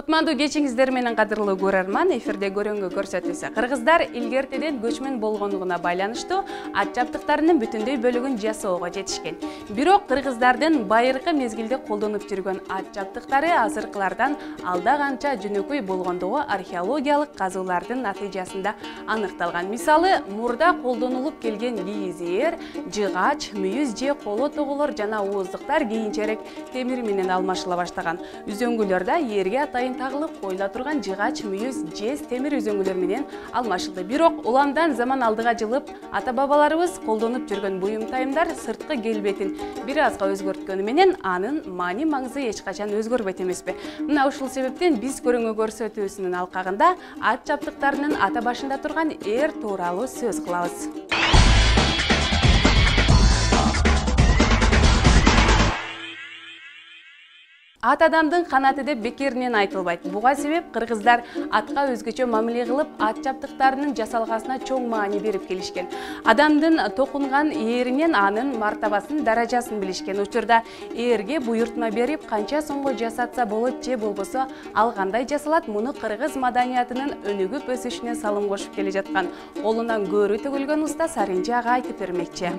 Кутмандуу кечиңиздер менен кадырлуу көрөрман, эфирде көрөнгө көрсөтүүсү. Кыргыздар илгертеден көчмөн болгондугуна байланыштуу ат жабдыктарынын бүтүндөй бөлүгүн жасоого жетишкен. Бирок кыргыздардын байыркы мезгилде колдонуп жүргөн ат жабдыктары азыркылардан алда канча жөнөкөй болгондугу археологиялык казуулардын натыйжасында аныкталган. Мисалы, мурда колдонулуп келген кийиз ээр, жыгач, мүйүз же коло тоголор жана ооздуктар кийинчерээк темир менен алмашыла баштаган. Үзөңгүлөрдө ээрге атайын тагылып койула турган жыгач, мүйүз, жез, темир үзөңгүлөр менен алмашылды. Бирок уламдан заман алдыга жылып, ата-бабаларыбыз колдонуп жүргөн буюм-тайымдар сырткы келбетин бир азга өзгөрткөнү менен анын маани маңызы эч качан өзгөрбөйт эмеспи? Мына ушул себептен биз көрөнгө көрсөтүүсүнүн алкагында ат жабдыктарынын ата башында турган ээр тууралуу сөз кылабыз. Ат адамдын канаты деп бекеринен айтылбайт. Буга себеп кыргыздар атка өзгөчө мамиле кылып, ат жабдыктарынын жасалгасына чоң маани берип келишкен. Адамдын токунган ээринен анын мартабасын, даражасын билишкен. Учурда ээрге буйртма берип, канча сомго жасатса болот же болбосо ал кандай жасалат, муну кыргыз маданиятынын өнүгүп өсүшүнө салым кошуп келе жаткан колунан көөрү төгүлгөн уста Саринчи ага айтып бермекчи.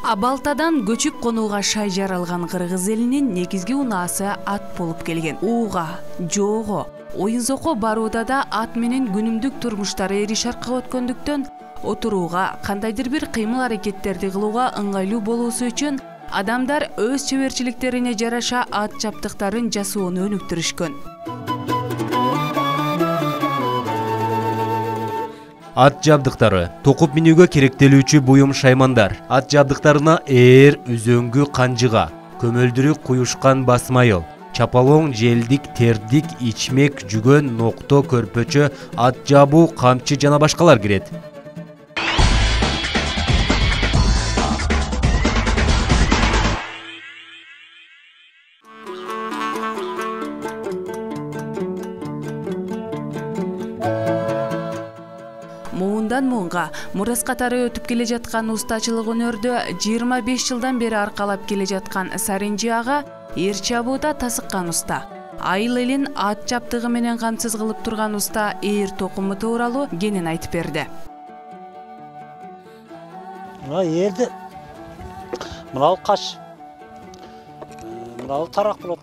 Абалтадан көчүп конууга шай жаралган кыргыз элинин негизги унаасы ат болуп келген. Ууга, жоого, оюн-зокко барууда да ат менен күнүмдүк турмуштары эри шаркка өткөндүктөн отурууга, кандайдыр бир кыймыл-аракеттерди кылууга ыңгайлуу болуусу үчүн адамдар өз чеберчиликтерине жараша ат жабдыктарын жасоону өнүктүрүшкөн. Ат жабдыктары токуп минүүгө керектелүүчү буюм шаймандар. Ат жабдыктарына ээр, үзөңгү, канжыга, көмөлдүрүк куюшкан басмайыл, чапалоң, желдик, тердик, ичмек, жүгөн, нокто, көрпөчө, ат жабуу, камчы жана башкалар кирет. Муундан муунга мурас катары өтүп келе жаткан устачылык өнөрдө 25 жылдан бери аркалап келе жаткан Саринчи ага ээр чабууда тасыккан уста. Айыл элин ат жабдыгы менен камсыз кылып турган уста ээр токуму тууралуу кенен айтып берди. Мына ээлди мынау каш, мынау тарак болот.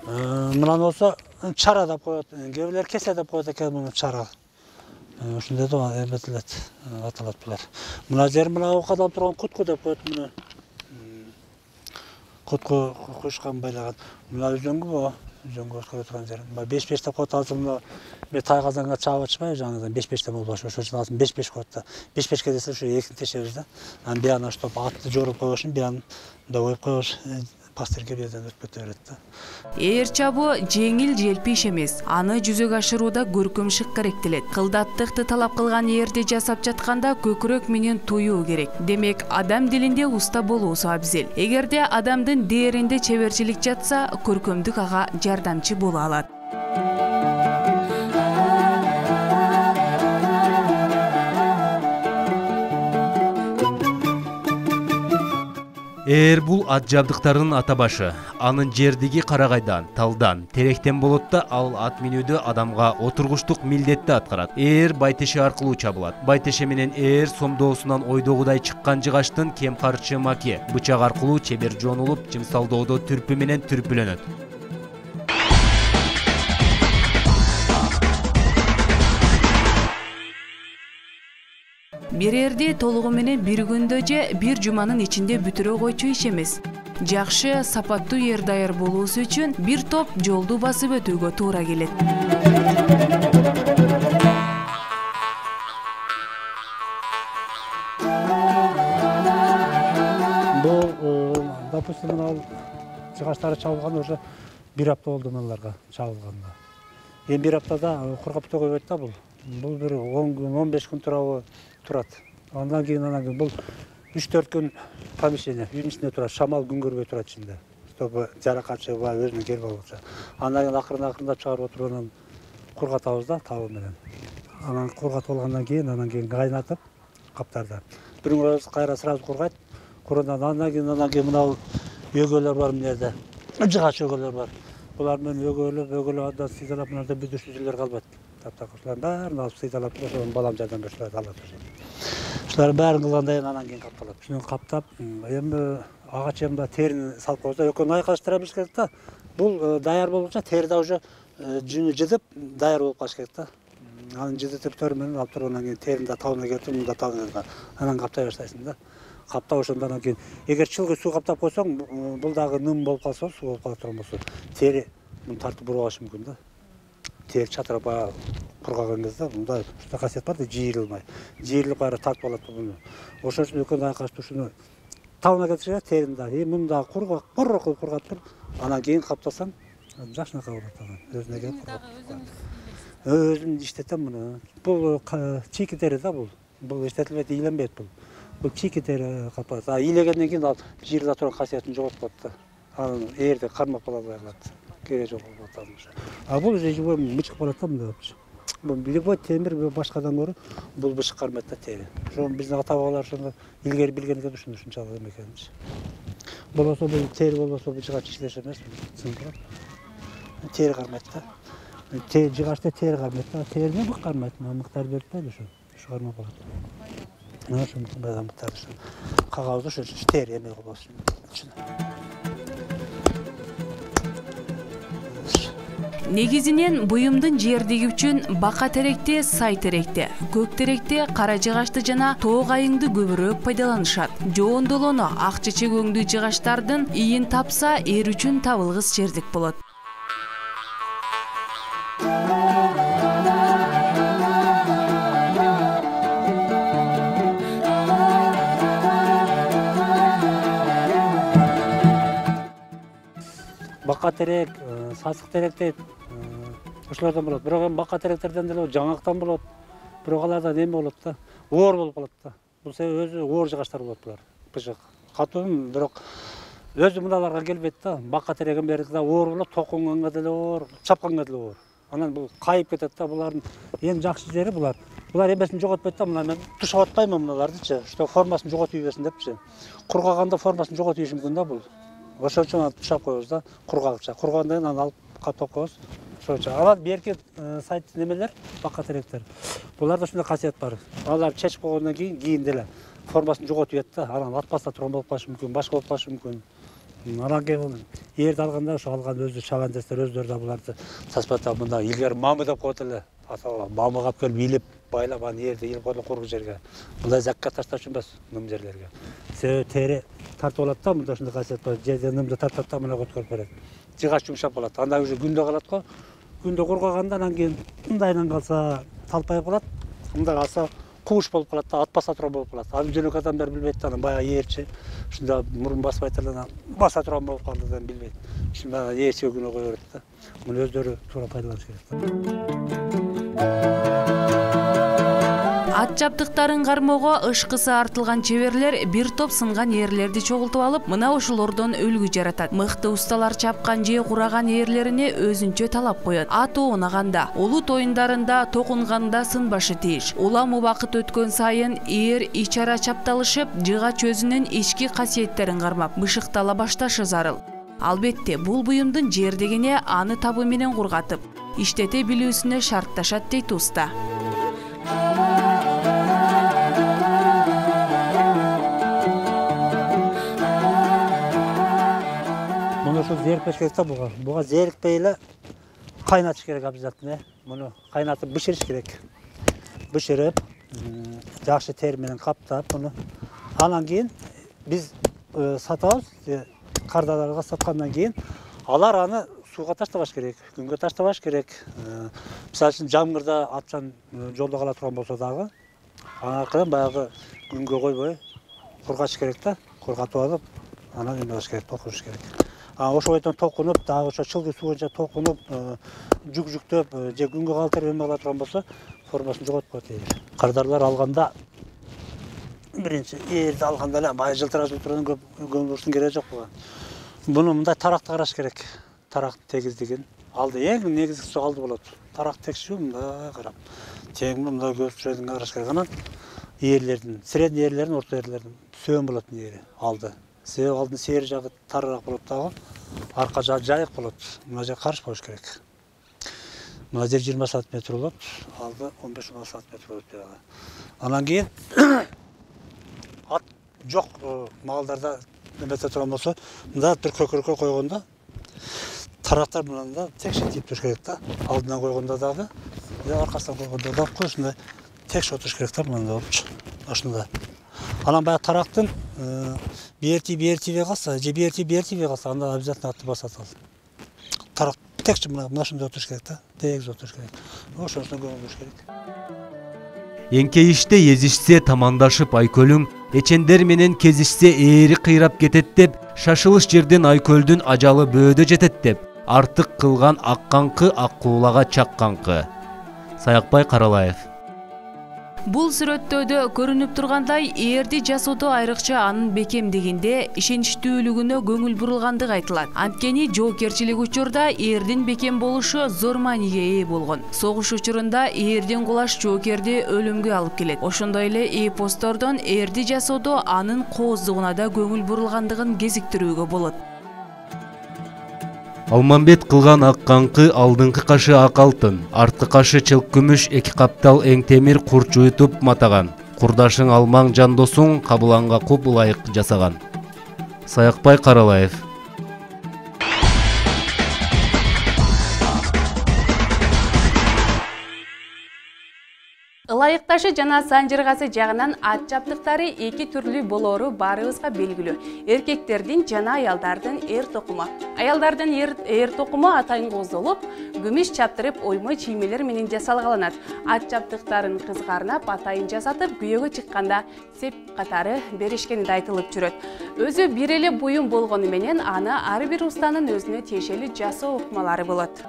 Мынаны болсо чара деп коет, кээ бирлер кесе деп коет экен, муну чара. Ушундай да эметилет, аталат булар. Мына жер мына кадалып турган кутку деп коет, муну. Кутку кушкан байлаган. Мына үзөңгү бу, үзөңгү өткөрө турган жер. 5-5 деп коет, азыр мына мен тай казанга чаап атышпайбы, жаңадан 5-5 деп болбош, ошо үчүн азыр 5-5 коет да. 5-5ке десе ушу экин тешебиз да. Анан бияна штоп атты жоруп койбош, бияны да коюп койбош. Пастерге бирден өтүп кете берет да. Ээр чабуу жеңил желпи иш эмес. Аны жүзөгө ашырууда көркөм шык керектелет. Кылдаттыкты талап кылган ээрди жасап жатканда көкүрөк менен туюу керек. Демек, адам дилинде уста болуусу абзел. Эгерде адамдын дээринде чеберчилик жатса, көркөмдүк ага жардамчы боло алат. Ээр бул ат жабдыктарынын ата башы. Анын жердиги карагайдан, талдан, теректен болот да, ал ат минүүдө адамга отургучтук милдетти аткарат. Ээр байтеше аркылуу чабылат. Байтеше менен ээр сомдоосунан ойдогудай чыккан жыгачтын кем карчы маке, бычак аркылуу чебер жонулуп, жымсалдоодо түрпү менен түрпүлөнөт. Бир ээрди толугу менен бир күндө же бир жуманын ичинде бүтүрө койчу иш эмес. Жакшы, сапаттуу ээр даяр болуусу үчүн бир топ жолду басып өтүүгө туура келет. Бул, допустим, ал жыгачтары чабылган уже бир апта болду мыналарга чабылганга. Эми бир аптада кургап төгөбөйт да бул. Бул бир 10 күн, 15 күн турат. Андан кийин бул 3-4 күн помещение, үйдүн ичинде турат, шамал күн көрбөй турат ичинде. Чтобы жаракат чыгып, өзүнө келип алса. Андан кийин акырын-акырындап чыгарып отуруп, анан кургатабыз да табы менен. Анан кургатып алгандан кийин кайнатып каптарда. Биринги кайра сразу кургайт, Курадан андан кийин мына өгөлөр бар мына жыгач өгөлөр бар. Булар менен өгөлөп андан сыйдалап мынада бүдүрсүзлөр калбайт. Таптак ушулардын баарын алып сыйдалап ошон балам жардам беришет алат ошо. Ушулардын баарын кылгандан кийин анан кийин капталат. Ушуну каптап, эми агач эмда терини салып койсо, экөөнү айкалыштыра билиш керек да. Бул даяр болgunча тери да уже жүнү жыдып даяр болуп калыш керек да. Анын жыдытып төр менен алып туруп анан кийин терини да табына келтирип, мында табына анан каптай баштайсың да. Каптап ошондон кийин эгер чылгы суу каптап койсоң, бул дагы ным болуп калса, суу болуп кала турган болсо, тери муну тартып буруп алышы мүмкүн да. Тери чатырап баягы кургаган кезде мындай ушундай касиет бар да, жыйырылмай. Жыйырылып кайра тартып алат буну. Ошон үчүн экөөнү айкалышып ушуну табына келтиришет терини да. Муну дагы кургак, кургак кылып кургатып, анан кийин каптасаң, жакшынакай болот анан. Өзүнө келип өзүм иштетем муну. Бул чийки тери да бул. Бул иштетилбейт, ийленбейт бул. Бул чийки тери капат. Ийлегенден кийин ал жыйырыла турган касиетин жоготуп коет да. Анан ээрде кармап кала албай калат. Кереги жок болуп калат. Бул уже живой бычык болот да мындай. Бул любой темир башкадан көрө бул бычык кармайт да тери. Ошо биздин ата бабалар ошону илгери билген экен, ушунчалык эме экенчи. Болбосо бул тери болбосо бул жыгач иштеш эмес, сыңгырап. Тери кармайт да. Жыгачта тери кармайт да. Терини мык кармайт, мыктар бербейт ошо. Ошо кармап калат. Ошо мыктар ошо. Кагабыз ошо тери эме болбосун. Негизинен буюмдун жердиги үчүн бака теректе, сай теректе, көк теректе, кара жыгачты жана тоо кайыңды көбүрөөк пайдаланышат. Жоондолоно ак чечек өңдүү жыгачтардын ийин тапса, эр үчүн табылгыс жердик болот. Бака терек, сасык терек дейт. Ошолордон болот. Бирок эми бака теректерден деле жаңактан болот. Бирок алардан эме болот да. Оор болуп калат да. Бул себеби өзү оор жыгачтар болот булар. Быжык. Катуу, бирок өзү мыналарга келбейт да. Бака терегин берди да оор болот, токунганга деле оор, чапканга деле оор. Анан бул кайып кетет да. Булардын эң жакшы жери булар. Булар эмесин жоготпойт да. Мына мен тушап атпаймын мыналардычы. Что формасын жоготуп ийбесин депчи. Кургаганда формасын жоготуп ийиш мүмкүн да бул. Ошон үчүн тушап коебуз да, кургагыча. Кургагандан кийин анан алып каптап коебуз. Ошон үчүн алар берки сайт немелер, бака теректер. Буларда ушундай касиет бар. Алар чечип койгондон кийин деле формасын жоготуп ийет да. Анан атпаста турган болуп калышы мүмкүн, башка болуп калышы мүмкүн. Анан кийин эрди алганда ошо алган өзү чабандестер өздөрү да буларды саспата мында илгери мамы деп коет эле. Ата мамыга алып келип илип, байлап анан эрди илип койгон кургу жерге. Мындай закка ташташ эмес, ным жерлерге. Себеби тери тартып алат да, мында ушундай касиет бар. Жерден нымды тартат да, мына көтөрүп берет. Жыгач жумшап калат. Анда уже күндө калат го. Күндө кургаганда анан кийин мындайынан калса талпайып калат. Мындай калса кууш болуп калат да, атпаса турган болуп калат. Аны жөнөкөй адамдар билбейт да, анан баягы ээрчи ушунда мурун баспайт эле анан баса турган болуп калды деп билбейт. Ушунда ээрчиге күнөө кое берет да. Муну өздөрү туура пайдаланыш керек. Ат жабдыктарын кармоого ышкысы артылган чеберлер бир топ сынган эрлерди чогултуп алып, мына ошолордон үлгү жаратат. Мыкты усталар чапкан же кураган эрлерине өзүнчө талап коет. Ат оонаганда, улут оюндарында токунганда сынбашы тийиш. Улам убакыт өткөн сайын эр ичара чапталышып, жыгач өзүнүн ички касиеттерин кармап, бышыктала башташы зарыл. Албетте, бул буюмдун жердигине аны табы менен кургатып, иштете билүүсүнө шартташат дейт уста. Ошо зерикпеш керек да буга. Буга зерикпей эле кайнатыш керек обязательно. Муну кайнатып бышырыш керек. Бышырып, жакшы тер менен каптап муну. Анан кийин биз сатабыз, кардаларга саткандан кийин алар аны сууга таштабаш керек, күнгө таштабаш керек. Мисалы үчүн жамгырда атчан жолдо кала турган болсо дагы, анан аркадан баягы күнгө койбой кургатыш керек да. Кургатып алып, анан эме кылыш керек, токуш керек. Ошо бойдон токунуп, дагы ошо чылгы суу боюнча токунуп, жүк-жүктөп, же күнгө калтырып эме кала турган болсо, формасын жоготуп коет. Кардарлар алганда биринчи эрди алганда эле бай жылтырап көп көмүрүштүн кереги жок буга. Буну мындай таракты караш керек. Тарак тегиздигин. Алды эң негизгиси алды болот. Тарак текшүү мындай карап. Тең мындай көз сүрөдүн караш керек. Анан ээрлердин, средний ээрлердин, орто ээрлердин сөөн болотун ээри алды. Себеби алдын сээр жагы тарыраак болот дагы, арка жагы жайык болот. Мына жер карыш болуш керек. Мына жер 20 сантиметр болот, алды 15-16 сантиметр болот дагы. Анан кийин ат жок малдарда немесе турган болсо, мында бир көкөркө койгондо тарактар менен да текше тийип туруш керек да. Алдынан койгондо дагы, аркасынан койгондо дагы ушундай текше отуруш керек да, мындай болупчу. Ушундай. Анан баягы тарактын бертибей калса, же бертибей калса, анда обязательно атты басат ал. Тарак текше мына ушундай отуруш керек да, тегиз отуруш керек. Ошонусуна көңүл буруш керек. Эңкейиште езишсе тамандашып Айкөлүң, эчендер менен кезишсе ээри кыйрап кетет деп, шашылыш жерден Айкөлдүн ажалы бөөдө жетет деп, артык кылган акканкы аккуулага чакканкы. Саякбай Каралаев. Бул сүрөттөдө көрүнүп тургандай, ээрди жасоодо айрыкча анын бекемдигинде ишеничтүүлүгүнө көңүл бурулгандыгы айтылат. Анткени жоопкерчилик учурда ээрдин бекем болушу зор мааниге ээ болгон. Согуш учурунда ээрдин кулаш жоокерди өлүмгө алып келет. Ошондой эле эпостордон ээрди жасоодо анын кооздугуна да көңүл бурулгандыгын кезиктирүүгө болот. Алмамбет кылган акканкы алдыңкы кашы ак алтын, арткы кашы чылк күмүш, эки каптал эң темир курч уютуп матаган. Курдашың алмаң жандосуң кабыланга куп ылайык жасаган. Саякбай Каралаев. Ылайыкташы жана санжыргасы жагынан ат жабдыктары эки түрлүү болору баарыбызга белгилүү. Эркектердин жана аялдардын эр токуму. Аялдардын эр токуму атайын кооздолуп, күмүш чаптырып оймой чиймелер менен жасалгаланат. Ат жабдыктарын кызгарнап атайын жасатып, күйөөгө чыкканда сеп катары беришкени да айтылып жүрөт. Өзү бир эле буюм болгону менен аны ар бир устанын өзүнө тиешелүү жасоо ыкмалары болот.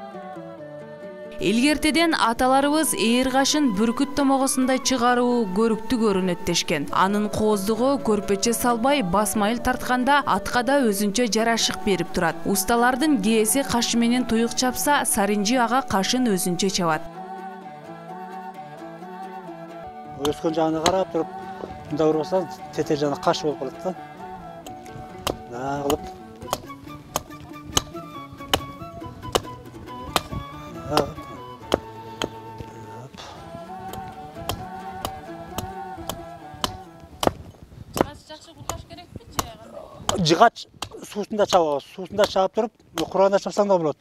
Илгертеден аталарыбыз ээр кашын бүркүт томогосундай чыгаруу көрүктүү көрүнөт дешкен. Анын кооздугу көрпөчө салбай, басмайыл тартканда атка да өзүнчө жарашык берип турат. Усталардын кээси кашы менен туюк чапса, Саринжи ага кашын өзүнчө чабат. Өскөн жагына карап туруп, мында урбаса тете жагы каш болуп калат да. Кылып. Жыгач суусунда чабабыз. Суусунда чаап туруп, курганда чапсаң да болот.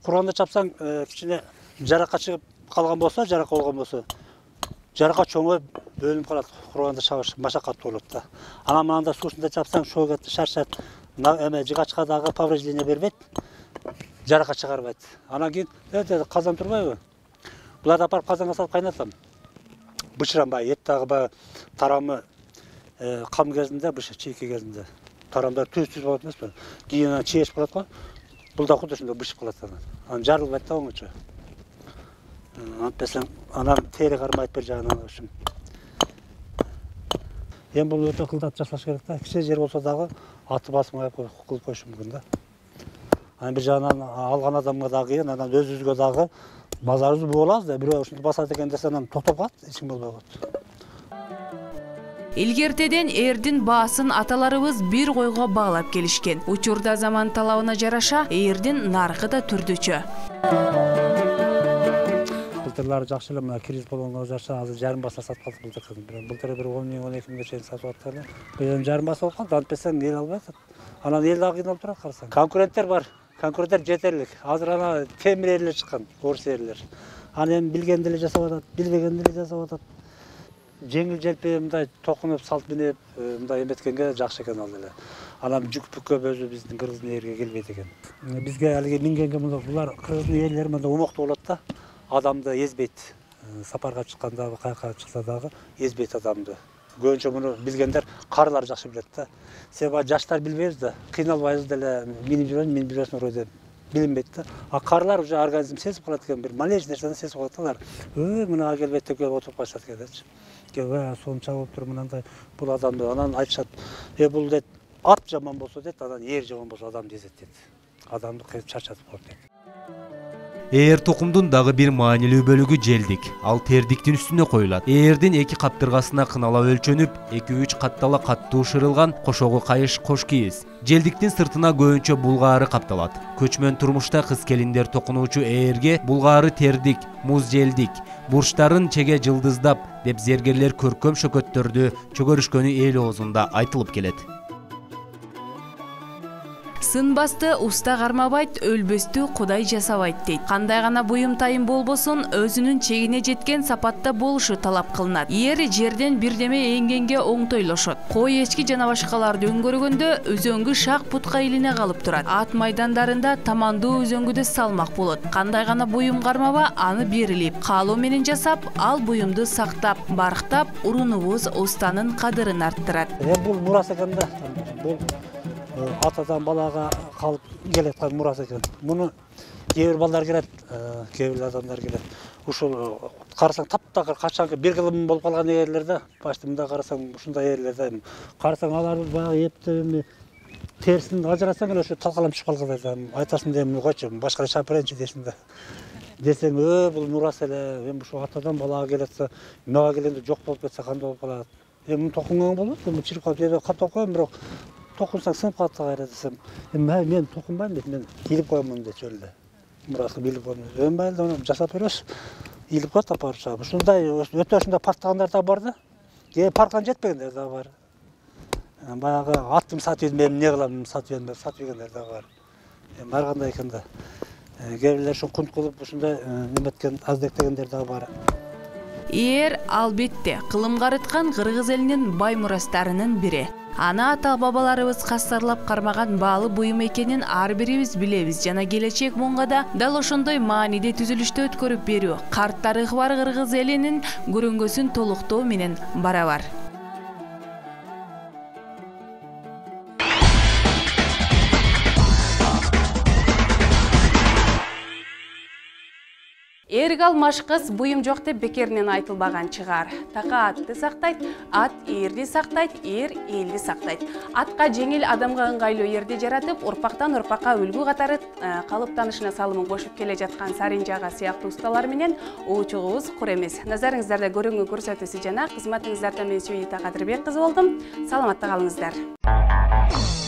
Курганда чапсаң, кичине жаракка чыгып калган болсо, жарак болгон болсо, жаракка чоңоюп бөлүнүп калат. Курганда чабыш машакаттуу болот да. Анан мында суусунда чапсаң, шогат, шаршат, эме жыгачка дагы повреждение бербейт. Жаракка чыгарбайт. Анан кийин казан турбайбы? Буларды апарып казанга салып кайнатам. Бышыранбай, эт дагы тарамы кам кезинде, бышы чийки кезинде. Тарамдар түз болот эмеспи? Кийин чиеш болот го. Бул да кудо ошондой бышып калат анан. Анан жарылбайт да оңочо. Антпесең, анан тери кармайт бир жагынан ушун. Эми бул өтө кылдат жасаш керек да. Кичи жер болсо дагы аты басмай кылып коюш мүмкүн да. Анан бир жагынан алган адамга дагы кыйын, анан өзүбүзгө дагы базарыбыз болабыз да, бирөө ушинтип басат экен десе анан токтоп калат, эч ким болбой калат. Илгертеден ээрдин баасын аталарыбыз бир койго баглап келишкен. Учурда заман талабына жараша ээрдин наркы да түрдүчө. Былтырлары жакшы эле, мына киргиз болгонго жараша азыр жарым баса сатып калдык былтыр. Былтыр бир 10 миң, 12 миңге чейин сатып аттылар. Бул жарым баса болуп калды, антпесең эл албай атат. Анан эл дагы кыйналып турат карасаң. Конкуренттер бар. Конкуренттер жетерлик. Азыр ана темир эрлер чыккан, орус эрлер. Аны эми билгенди эле жасап атат, билбегенди эле жасап атат. Жеңил желпи мындай токунуп салт минеп мындай эметкенге жакшы экен ал эле. Анан жүк бүккө өзү биздин кыргыздын ээрге келбейт экен. Бизге алиги мингенге булар кыргыздын эрлери мындай умоктуу болот да. Адамды эзбейт. Сапарга чыкканда, кайка чыкса дагы эзбейт адамды. Көбүнчө муну билгендер карылар жакшы билет да. Себеби жаштар билбейбиз да. Кыйналбайбыз деле, минип жүрөсүң оройдо билинбейт да. А карылар уже организм сезип калат экен, бир малейший нерсени сезип калат алар. Мына келбейт деп келип отуруп калышат экенчи. Соны чабып туруп мынандай бул адамды анан айтышат. Бул дейт, ат жаман болсо дейт, анан ээр жаман болсо адамды эзет дейт. Адамды чарчатып коет дейт. Ээр токумдун дагы бир маанилүү бөлүгү желдик. Ал тердиктин үстүнө коюлат. Ээрдин эки каптыргасына кыналап өлчөнүп, 2-3 каттала каттуу шырылган кошогу кайыш кош кийиз. Желдиктин сыртына көбүнчө булгаары капталат. Көчмөн турмушта кыз-келиндер токунуучу ээрге булгаары тердик, муз желдик, бурчтарын чеге жылдыздап деп зергерлер көркөм шөкөттөрдү чөгөрүшкөнү эл оозунда айтылып келет. Сынбасты уста кармабайт, өлбөстү Кудай жасабайт дейт. Кандай гана буюм тайым болбосун, өзүнүн чегине жеткен сапатта болушу талап кылынат. Ээр жерден бирдеме эңгенге оңтойлошот. Кой, эчки жана башкаларды өңгөргөндө өзөңгү шак путка илине калып турат. Ат майдандарында тамандуу өзөңгүдө салмак болот. Кандай гана буюм кармаба, аны берилип, каалоо менен жасап, ал буюмду сактап, барктап, урунубуз устанын кадырын арттырат. Бул мурас экен да. Бул атадан балага калып келаткан мурас экен. Муну кээ бир балдар келет, кээ бир адамдар келет. Ушул карасаң таптакыр качанкы бир кылым болуп калган ээрлер да, баштымда карасаң ушундай ээрлер да. Карасаң алар баягы эптеп терисин ажырасаң эле ошо талкаланып чыгып калган да. Айтасың да эми койчу, башкача чыгып берейинчи десиң да. Десең, бул мурас эле, эми ушул атадан балага келатса, мага келгенде жок болуп кетсе кандай болуп калат. Эми токунган болот, эми чирип калып жерге каптап коем, бирок токунсаң сынып калат да кайра десем. Эми мен токунбайм дейт, мен илип коемун дейт жөлдө. Мурасты илип коем. Эми майда аны жасап беребиз. Илип коет апарып чыгып. Ушундай өтө ушундай парктагандар да бар да. Парктан жетпегендер да бар. Баягы аттым сатып мен эмне кылам, сатып дегендер да бар. Эми ар кандай экен да. Кээ бирлер ушу кунт кылып ушундай неметкен аздектегендер да бар. Ээр албетте кылымга арыткан кыргыз элинин бай мурастарынын бири. Аны ата-бабаларыбыз кастарлап кармаган баалы буюм экенин ар бирибиз билебиз жана келечек муңга да дал ошондой мааниде түзүлүштө өткөрүп берүү карт тарыхы бар кыргыз элинин көрөңгөсүн толуктоо менен барабар. Эрге алмаш кыз буюм жок деп бекеринен айтылбаган чыгар. Така атты сактайт, ат эрди сактайт, эр элди сактайт. Атка жеңил, адамга ыңгайлуу эрди жаратып, урпактан урпакка үлгү катары калыптанышына салымын кошуп келе жаткан Саринжа ага сыяктуу усталар менен уучугубуз кур эмес. Назарыңыздарда көрөңгү көрсөтүүсү жана кызматыңыздарда мен Сүйүта Кадырбек кызы болдум. Саламатта калыңыздар.